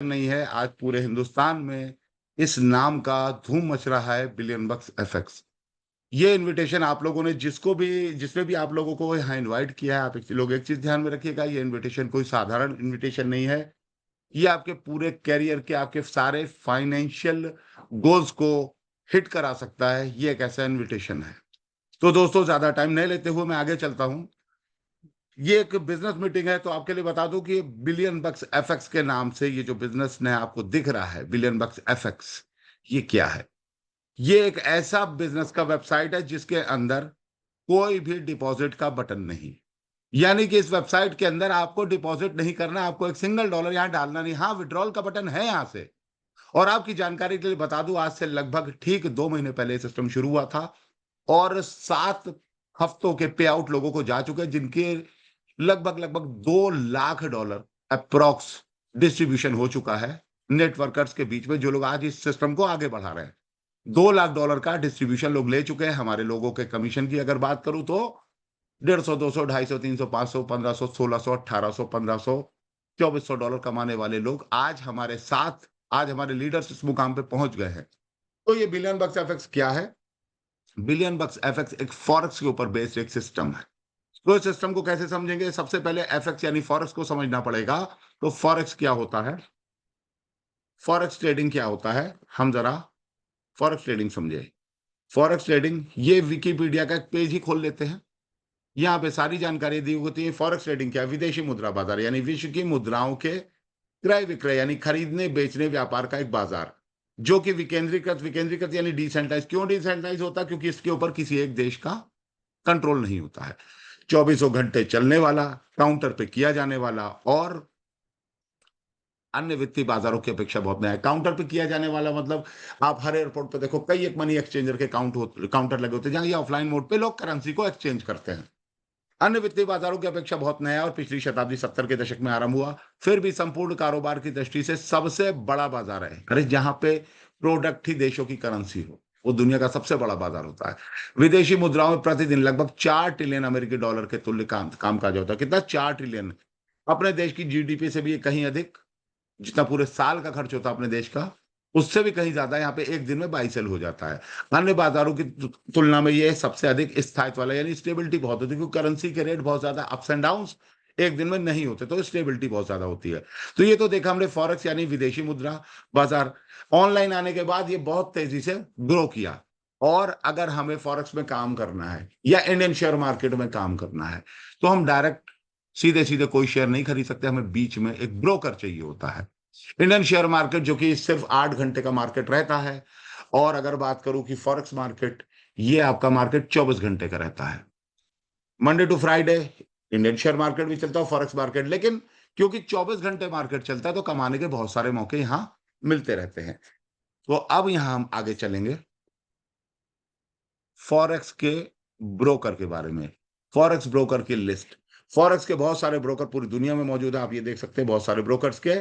नहीं है, आज पूरे हिंदुस्तान में इस नाम का धूम मच रहा है, बिलियन बक्स एफएक्स। ये इन्विटेशन आप लोगों ने जिसमें भी आप लोगों को यहाँ इनवाइट किया है, आप एक चीज ध्यान में रखिएगा, ये इन्विटेशन कोई साधारण इन्विटेशन नहीं है। ये आपके पूरे कैरियर के, आपके सारे फाइनेंशियल गोल्स को हिट करा सकता है। ये एक ऐसा इन्विटेशन है। तो दोस्तों, ज्यादा टाइम नहीं लेते हुए मैं आगे चलता हूं। ये एक बिजनेस मीटिंग है, तो आपके लिए बता दूं कि बिलियन बक्स एफएक्स के नाम से ये जो बिजनेस ने आपको दिख रहा है, बिलियन बक्स एफएक्स, ये क्या है? ये एक ऐसा बिजनेस का वेबसाइट है जिसके अंदर कोई भी डिपॉजिट का बटन नहीं। यानी कि इस वेबसाइट के अंदर आपको डिपॉजिट नहीं करना, आपको एक सिंगल डॉलर यहां डालना नहीं। हाँ, विड्रॉल का बटन है यहां से। और आपकी जानकारी के लिए बता दूं, आज से लगभग ठीक 2 महीने पहले सिस्टम शुरू हुआ था और 7 हफ्तों के पे आउट लोगों को जा चुके हैं, जिनके लगभग लगभग $2 लाख अप्रोक्स डिस्ट्रीब्यूशन हो चुका है नेटवर्कर्स के बीच में, जो लोग आज इस सिस्टम को आगे बढ़ा रहे हैं। $2 लाख का डिस्ट्रीब्यूशन लोग ले चुके हैं। हमारे लोगों के कमीशन की अगर बात करूं तो 150, 200, 250, 300, 500, 1500, 1600, 1800, 1500, $2400 कमाने वाले लोग आज हमारे साथ, आज हमारे लीडर्स इस मुकाम पे पहुंच गए हैं। तो ये बिलियन बक्स एफएक्स क्या है? बिलियन बक्स एफएक्स एक फॉरेक्स के ऊपर बेस्ड एक सिस्टम है। तो इस सिस्टम को कैसे समझेंगे? सबसे पहले एफएक्स यानी फॉरेक्स को समझना पड़ेगा। तो फॉरेक्स क्या होता है, फॉरेक्स ट्रेडिंग क्या होता है, हम जरा फॉरेक्स ट्रेडिंग समझे। फॉरेक्स ट्रेडिंग, ये विकिपीडिया का एक पेज ही खोल लेते हैं, यहाँ पे सारी जानकारी दी होती है। फॉरेक्स ट्रेडिंग क्या है? विदेशी मुद्रा बाजार, यानी विश्व की मुद्राओं के क्रय विक्रय, यानी खरीदने बेचने व्यापार का एक बाजार, जो कि विकेंद्रीकृत, विकेंद्रीकृत यानी डिसेंट्रलाइज। क्यों डिसेंट्रलाइज होता है? क्योंकि इसके ऊपर किसी एक देश का कंट्रोल नहीं होता है। 24 घंटे चलने वाला, काउंटर पे किया जाने वाला, और अन्य वित्तीय बाजारों की अपेक्षा बहुत नया है। काउंटर पे किया जाने वाला मतलब, आप हर एयरपोर्ट पे देखो, कई एक मनी एक्सचेंजर के काउंटर लगे होते हैं, जहां ये ऑफलाइन मोड पे लोग करेंसी को एक्सचेंज करते हैं। अन्य वित्तीय बाजारों की अपेक्षा बहुत नया है और पिछली शताब्दी 70 के दशक में आरंभ हुआ। फिर भी संपूर्ण कारोबार की दृष्टि से सबसे बड़ा बाजार है। अरे, जहां पे प्रोडक्ट ही देशों की करेंसी हो, वो दुनिया का सबसे बड़ा बाजार होता है। विदेशी मुद्राओं में प्रतिदिन लगभग 4 ट्रिलियन अमेरिकी डॉलर के तुल्य कामकाज होता है। कितना? 4 ट्रिलियन। अपने देश की जीडीपी से भी कहीं अधिक। जितना पूरे साल का खर्च होता है अपने देश का, उससे भी कहीं ज्यादा यहाँ पे एक दिन में बाई सेल हो जाता है। अन्य बाजारों की तुलना में ये सबसे अधिक स्थायित्व वाला, यानी स्टेबिलिटी बहुत होती है, क्योंकि करेंसी के रेट बहुत ज्यादा अप्स एंड डाउन एक दिन में नहीं होते, तो स्टेबिलिटी बहुत ज्यादा होती है। तो ये तो देखा हमने फॉरेक्स यानी विदेशी मुद्रा बाजार। ऑनलाइन आने के बाद ये बहुत तेजी से ग्रो किया। और अगर हमें फॉरेक्स में काम करना है या इंडियन शेयर मार्केट में काम करना है, तो हम डायरेक्ट सीधे सीधे कोई शेयर नहीं खरीद सकते, हमें बीच में एक ब्रोकर चाहिए होता है। इंडियन शेयर मार्केट जो कि सिर्फ 8 घंटे का मार्केट रहता है, और अगर बात करूं कि फॉरेक्स मार्केट, ये आपका मार्केट 24 घंटे का रहता है। Monday to Friday Indian share market भी चलता है, फॉरेक्स मार्केट, लेकिन क्योंकि 24 घंटे मार्केट चलता है, तो कमाने के बहुत सारे मौके यहां मिलते रहते हैं। तो अब यहां हम आगे चलेंगे फॉरेक्स के ब्रोकर के बारे में। फॉरेक्स ब्रोकर की लिस्ट, फॉरेक्स के बहुत सारे ब्रोकर पूरी दुनिया में मौजूद है। आप ये देख सकते हैं, बहुत सारे ब्रोकर्स के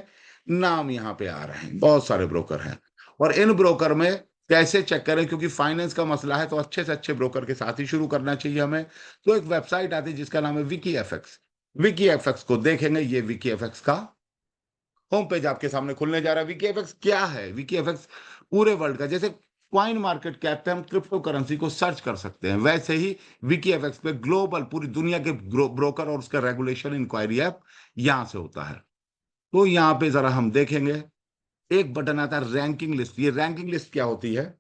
नाम यहाँ पे आ रहे हैं, बहुत सारे ब्रोकर हैं। और इन ब्रोकर में कैसे चेक करें, क्योंकि फाइनेंस का मसला है, तो अच्छे से अच्छे ब्रोकर के साथ ही शुरू करना चाहिए हमें। तो एक वेबसाइट आती है जिसका नाम है विकी एफएक्स। विकी एफएक्स को देखेंगे, ये विकी एफएक्स का होम पेज आपके सामने खुलने जा रहा है। वीकेएफएक्स क्या है? वीकेएफएक्स पूरे वर्ल्ड का, जैसे क्वाइन मार्केट कैप पे हम क्रिप्टो करेंसी को सर्च कर सकते हैं, वैसे ही वीकेएफएक्स पे ग्लोबल पूरी दुनिया के ब्रोकर और उसका रेगुलेशन इंक्वायरी ऐप यहां से होता है। तो यहां पे जरा हम देखेंगे, एक बटन आता है रैंकिंग लिस्ट। ये रैंकिंग लिस्ट क्या होती है?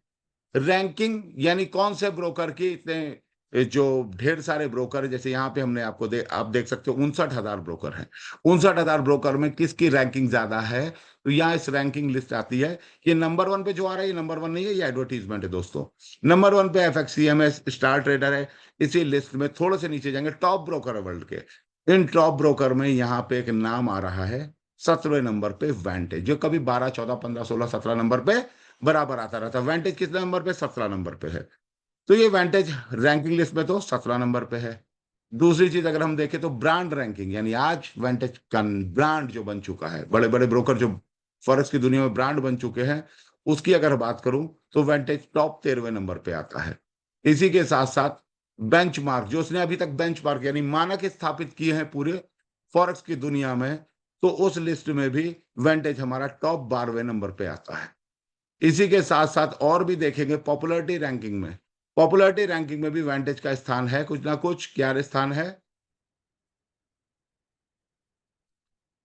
रैंकिंग यानी कौन से ब्रोकर की इतने जो ढेर सारे ब्रोकर है, जैसे यहाँ पे हमने आप देख सकते हो 59,000 ब्रोकर हैं। 59,000 ब्रोकर में किसकी रैंकिंग ज्यादा है? तो यहाँ इस रैंकिंग लिस्ट आती है। ये नंबर 1 पे जो आ रहा है, ये नंबर 1 नहीं है, ये एडवर्टीजमेंट है दोस्तों। नंबर 1 पे एफएक्सीएमएस स्टार ट्रेडर है। इसी लिस्ट में थोड़े से नीचे जाएंगे, टॉप ब्रोकर है वर्ल्ड के। इन टॉप ब्रोकर में यहाँ पे एक नाम आ रहा है 17वें नंबर पे वेंटेज, जो कभी 12, 14, 15, 16, 17 नंबर पे बराबर आता रहता है। वेंटेज कितने नंबर पे? 17 नंबर पे है। तो ये वेंटेज रैंकिंग लिस्ट में तो 17 नंबर पे है। दूसरी चीज अगर हम देखें तो ब्रांड रैंकिंग, यानी आज वेंटेज का ब्रांड जो बन चुका है, बड़े बड़े ब्रोकर जो फॉरेक्स की दुनिया में ब्रांड बन चुके हैं, उसकी अगर बात करूं तो वेंटेज टॉप 13वें नंबर पे आता है। इसी के साथ साथ बेंचमार्क, जो उसने अभी तक बेंचमार्क यानी मानक स्थापित किए हैं पूरे फॉरेक्स की दुनिया में, तो उस लिस्ट में भी वेंटेज हमारा टॉप 12वें नंबर पे आता है। इसी के साथ-साथ और भी देखेंगे पॉपुलैरिटी रैंकिंग में। पॉपुलैरिटी रैंकिंग में भी वेंटेज का स्थान है कुछ ना कुछ। क्या स्थान है?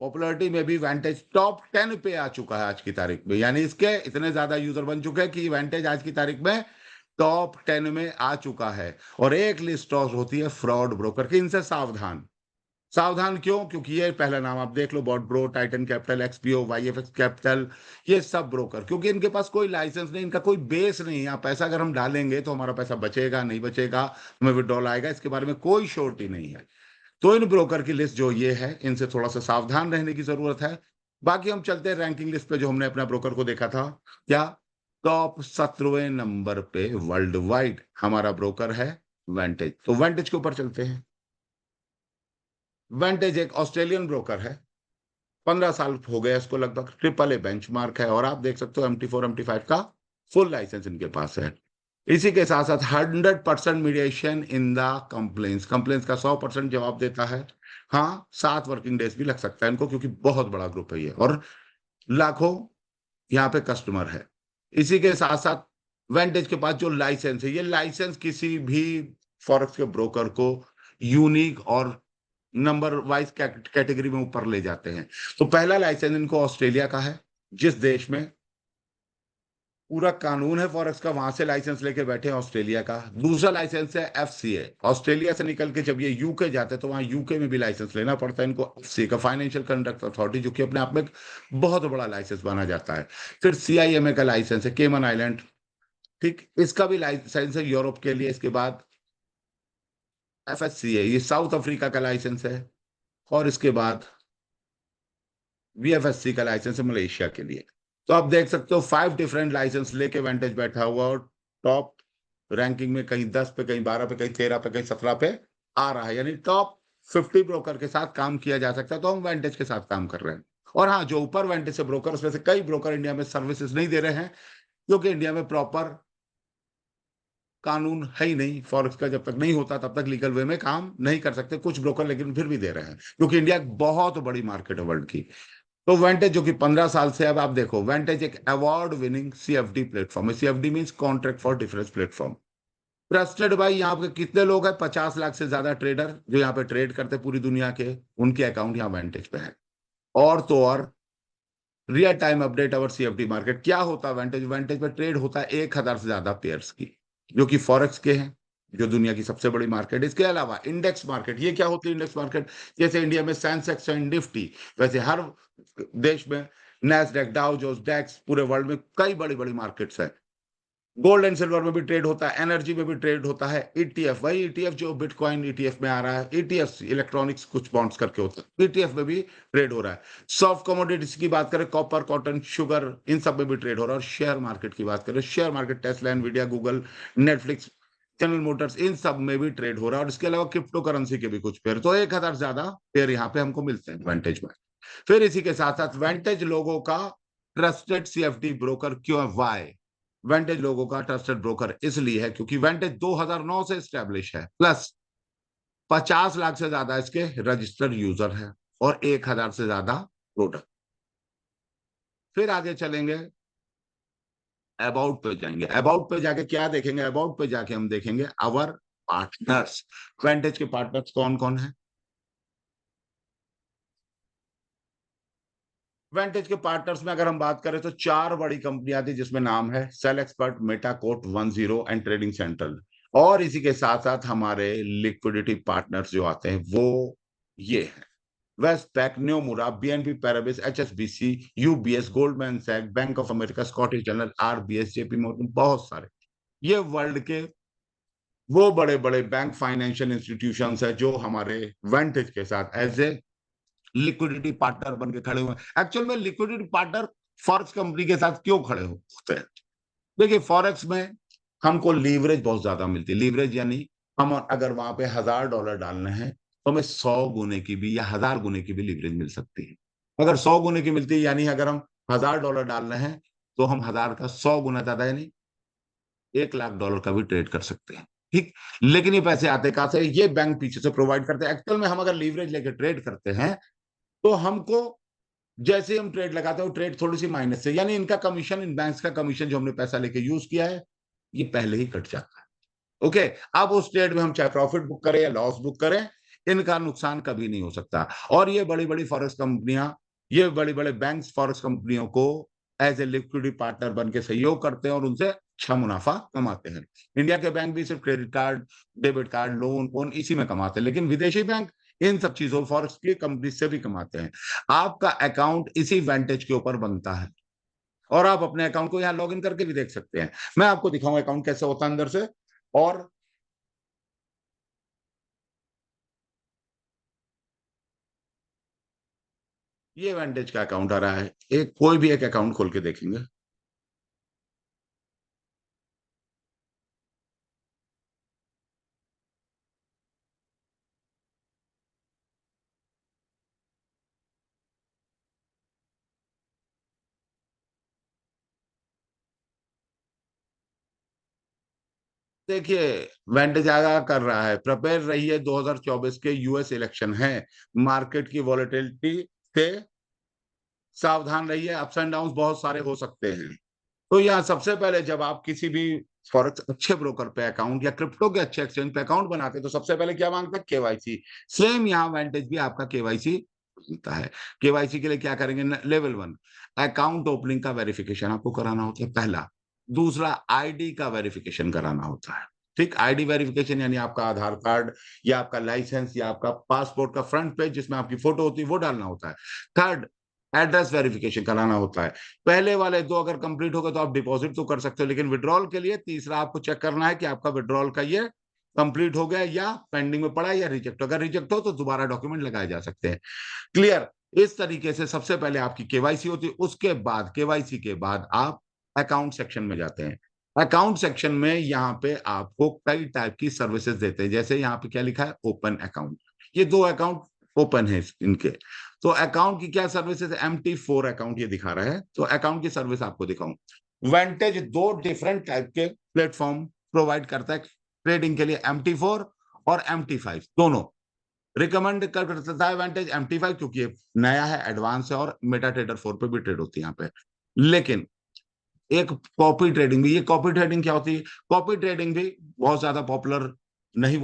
पॉपुलैरिटी में भी वेंटेज टॉप 10 पे आ चुका है आज की तारीख में। यानी इसके इतने ज़्यादा यूज़र बन चुके हैं कि वेंटेज आज की तारीख में टॉप 10 में आ चुका है। और एक लिस्ट और होती है फ्रॉड ब्रोकर की, इनसे सावधान। सावधान क्यों? क्योंकि ये पहला नाम आप देख लो, बॉटब्रो, टाइटन कैपिटल, एक्सपीओ, वाईएफएक्स कैपिटल, ये सब ब्रोकर। क्योंकि इनके पास कोई लाइसेंस नहीं, इनका कोई बेस नहीं है। यहाँ पैसा अगर हम डालेंगे तो हमारा पैसा बचेगा, नहीं बचेगा, हमें विथड्रॉल आएगा, इसके बारे में कोई श्योरिटी नहीं है। तो इन ब्रोकर की लिस्ट जो ये है, इनसे थोड़ा-सा सावधान रहने की ज़रूरत है। बाकी हम चलते हैं रैंकिंग लिस्ट पे, जो हमने अपना ब्रोकर को देखा था। क्या? टॉप 17वें नंबर पे वर्ल्ड वाइड हमारा ब्रोकर है वेंटेज। तो वेंटेज के ऊपर चलते हैं। वेंटेज एक ऑस्ट्रेलियन ब्रोकर है। 15 साल हो गए इसको लगभग। ट्रिपल ए बेंचमार्क है और आप देख सकते हो MT4, MT5 का फुल लाइसेंस इनके पास है। इसी के साथ-साथ 100% mediation in the complaints. Complaints का 100% जवाब देता है। हाँ, 7 वर्किंग डेज़ भी लग सकता है इनको, क्योंकि बहुत बड़ा ग्रुप है ये और लाखों यहाँ पे कस्टमर है। इसी के साथ-साथ वेंटेज के पास जो लाइसेंस है, ये लाइसेंस किसी भी फॉरेक्स के ब्रोकर को यूनिक और नंबर वाइज़ कैटेगरी में ऊपर ले जाते हैं। तो पहला लाइसेंस इनको ऑस्ट्रेलिया का है, जिस देश में पूरा कानून है फॉरेक्स का, वहाँ से लाइसेंस लेके बैठे हैं ऑस्ट्रेलिया का। दूसरा लाइसेंस है एफसीए। ऑस्ट्रेलिया से निकल के जब ये यूके जाते हैं, तो वहाँ यूके में भी लाइसेंस लेना पड़ता है इनको, एफसीए का, फाइनेंशियल कंडक्ट अथॉरिटी, जो कि अपने आप में एक बहुत बड़ा लाइसेंस माना जाता है। फिर सीआईएमए का लाइसेंस है, केमन आइलैंड, ठीक? इसका भी लाइसेंस है यूरोप के लिए। इसके बाद एफएससीए, ये साउथ अफ्रीका का लाइसेंस है और इसके बाद वीएफएससी का लाइसेंस है मलेशिया के लिए। तो आप देख सकते हो 5 डिफरेंट लाइसेंस लेके वेंटेज बैठा हुआ और टॉप रैंकिंग में कहीं 10 पे, कहीं 12 पे, कहीं 13 पे, कहीं 17 पे आ रहा है। यानी टॉप 50 ब्रोकर के साथ काम किया जा सकता है, तो हम वेंटेज के साथ काम कर रहे हैं। और हाँ, जो ऊपर वेंटेज से ब्रोकर, उसमें से कई ब्रोकर इंडिया में सर्विसेज नहीं दे रहे हैं, क्योंकि इंडिया में प्रॉपर कानून है ही नहीं। फॉरेक्स का जब तक नहीं होता तब तक लीगल वे में काम नहीं कर सकते कुछ ब्रोकर, लेकिन फिर भी दे रहे हैं, क्योंकि इंडिया एक बहुत बड़ी मार्केट है वर्ल्ड की। तो वेंटेज जो कि 15 साल से, अब आप देखो, वेंटेज एक अवार्ड विनिंग सीएफडी प्लेटफॉर्म है। CFD means contract for difference platform. Trusted bye, यहाँ पे कितने लोग हैं? 50 लाख से ज्यादा ट्रेडर जो यहाँ पे ट्रेड करते हैं पूरी दुनिया के, उनके अकाउंट यहाँ वेंटेज पे है। और तो और रियल टाइम अपडेट अवर सीएफडी मार्केट। क्या होता है वेंटेज? वेंटेज पे ट्रेड होता है 1000 से ज्यादा पेयर्स की, जो कि फॉरेक्स के हैं, जो दुनिया की सबसे बड़ी मार्केट है। इसके अलावा इंडेक्स मार्केट। ये क्या होती है इंडेक्स मार्केट? जैसे इंडिया में सेंसेक्स एंड निफ्टी, वैसे हर देश में नैस्डैक, डाउ जोन्स, डैक्स, पूरे वर्ल्ड में कई बड़ी-बड़ी मार्केट्स हैं। गोल्ड एंड सिल्वर में भी ट्रेड होता है, एनर्जी में भी ट्रेड होता है। ईटीएफ, वही ईटीएफ जो बिटकॉइन ईटीएफ में आ रहा है। ईटीएफ इलेक्ट्रॉनिक्स कुछ बॉन्ड्स करके होता है, ईटीएफ में भी ट्रेड हो रहा है। सॉफ्ट कमोडिटीज की बात करें, कॉपर, कॉटन, शुगर, इन सब में भी ट्रेड हो रहा है। और शेयर मार्केट की बात करें, share market Tesla, Nvidia, Google, Netflix, General Motors, इन सब में भी ट्रेड हो रहा है। और इसके अलावा क्रिप्टो करेंसी के भी कुछ पेयर, तो 1000 ज्यादा पेयर यहाँ पे हमको मिलते हैं वेंटेज में। फिर इसी के साथ साथ वेंटेज लोगों का ट्रस्टेड सीएफडी ब्रोकर क्यों है? वाई? वेंटेज लोगों का ट्रस्टेड ब्रोकर इसलिए है क्योंकि वेंटेज 2009 से स्टैब्लिश है, प्लस 50 लाख से ज्यादा इसके रजिस्टर्ड यूजर है और 1000 से ज्यादा प्रोडक्ट। फिर आगे चलेंगे, अबाउट पे जाएंगे। अबाउट पे जाके क्या देखेंगे? अबाउट पे जाके हम देखेंगे आवर पार्टनर्स। वेंटेज के पार्टनर्स कौन कौन है? वेंटेज के पार्टनर्स में अगर हम बात करें तो 4 बड़ी कंपनियां थी, जिसमें नाम है सेल एक्सपर्ट, मेटाकोट, 10 एंड ट्रेडिंग सेंट्रल। और इसी के साथ-साथ हमारे लिक्विडिटी पार्टनर्स जो आते हैं वो ये हैं, Westpac, Nomura, BNP Paribas, HSBC, UBS, Goldman सैक्स, bank of America, Scottish General, RBS, JP Morgan, बहुत सारे। ये वर्ल्ड के वो बड़े-बड़े बैंक, फाइनेंशियल इंस्टीट्यूशंस हैं जो हमारे वेंटेज के साथ एज़ ए लिक्विडिटी पार्टनर बन के खड़े हुए हैं। एक्चुअल में लिक्विडिटी पार्टनर फॉरेक्स कंपनी के साथ क्यों खड़े होते हैं? देखिए, फॉरेक्स में हमको लीवरेज बहुत ज्यादा मिलती है। लीवरेज यानी हम अगर वहां पे $1000 डालने हैं, तो हमें 100 गुने की भी या 1000 गुने की भी लीवरेज मिल सकती है। अगर 100 गुने की मिलती है, यानी अगर हम $1000 डाल रहे हैं, तो हम 1000 का 100 गुना ज्यादा, यानी $1,00,000 का भी ट्रेड कर सकते हैं। ठीक? लेकिन ये पैसे आते कहां से? ये बैंक पीछे से प्रोवाइड करते हैं। एक्चुअल में हम अगर लीवरेज लेके ट्रेड करते हैं, तो हमको जैसे ही हम ट्रेड लगाते हैं, वो ट्रेड थोड़ी-सी माइनस से, यानी इनका कमीशन, इन बैंक्स का कमीशन जो हमने पैसा लेके यूज़ किया है, ये पहले ही कट जाता है। ओके, अब उस ट्रेड में हम चाहे प्रॉफिट बुक करें या लॉस बुक करें, इनका नुकसान कभी नहीं हो सकता। और ये बड़ी-बड़ी फॉरेक्स कंपनियाँ, ये बड़े-बड़े बैंक्स फॉरेक्स कंपनियों को एज़ ए लिक्विडिटी पार्टनर बन के सहयोग करते हैं और उनसे अच्छा मुनाफ़ा कमाते हैं। इंडिया के बैंक भी सिर्फ़ क्रेडिट कार्ड, डेबिट कार्ड, लोन-वोन इसी में कमाते हैं, लेकिन विदेशी बैंक इन सब चीज़ों फॉरेक्स की कंपनी से भी कमाते हैं। आपका अकाउंट इसी वेंटेज के ऊपर बनता है और आप अपने अकाउंट को यहाँ लॉगिन करके भी देख सकते हैं। मैं आपको दिखाऊँ अकाउंट कैसे होता है अंदर से। और ये वेंटेज का अकाउंट आ रहा है। एक कोई भी एक अकाउंट खोल के देखेंगे। देखिए, वेंटेज आगा कर रहा है, प्रिपेयर रहिए 2024 के यूएस इलेक्शन हैं। मार्केट की वॉलेटिलिटी से सावधान रहिए, अप्स एंड डाउन्स बहुत सारे हो सकते हैं। तो यहाँ सबसे पहले जब आप किसी भी फॉरेक्स अच्छे ब्रोकर पे अकाउंट या क्रिप्टो के अच्छे एक्सचेंज पे अकाउंट बनाते हैं, तो सबसे पहले क्या माँगता है? केवाईसी। सेम यहाँ वेंटेज भी आपका केवाईसी माँगता है। केवाईसी के लिए क्या करेंगे न लेवल 1 अकाउंट ओपनिंग का वेरिफिकेशन आपको कराना होता है पहला। दूसरा आईडी का वेरिफिकेशन कराना होता है। ठीक? आईडी वेरिफिकेशन यानी आपका आधार कार्ड या आपका लाइसेंस या आपका पासपोर्ट का फ्रंट पेज जिसमें आपकी फोटो होती है, वो डालना होता है। थर्ड एड्रेस वेरिफिकेशन कराना होता है। पहले वाले 2 अगर कंप्लीट हो गए तो आप डिपॉज़िट तो कर सकते हो, लेकिन विथड्रॉल के लिए तीसरा आपको चेक करना है कि आपका विथड्रॉल का ये कंप्लीट हो गया या पेंडिंग में पड़ा है या रिजेक्ट हो। अगर रिजेक्ट हो तो दोबारा डॉक्यूमेंट लगाए जा सकते हैं। क्लियर? इस तरीके से सबसे पहले आपकी केवाईसी होती है, उसके बाद केवाईसी के बाद आप अकाउंट सेक्शन में जाते हैं। अकाउंट सेक्शन में यहाँ पे आपको कई टाइप की सर्विसेज़ देते हैं, जैसे यहाँ पे क्या लिखा है ओपन अकाउंट। ये 2 अकाउंट ओपन है इनके। तो अकाउंट की क्या सर्विसेज़ है? एम्प्टी 4 अकाउंट ये दिखा रहा है, तो अकाउंट की सर्विस आपको दिखाऊँ। वेंटेज 2 डिफरेंट टाइप के प्लेटफ़ॉर्म प्रोवाइड करता है ट्रेडिंग के लिए एम्प्टी 4 और एम्प्टी 5 दोनों। रिकमेंड करता है वेंटेज एम्प्टी 5 क्योंकि ये नया है, एडवांस है और मेटाट्रेडर 4 पे भी ट्रेड होती है यहाँ पे। लेकिन एक कॉपी ट्रेडिंग भी, ये कॉपी ट्रेडिंग क्या होती है? कॉपी ट्रेडिंग भी बहुत ज़्यादा पॉपुलर नहीं हुआ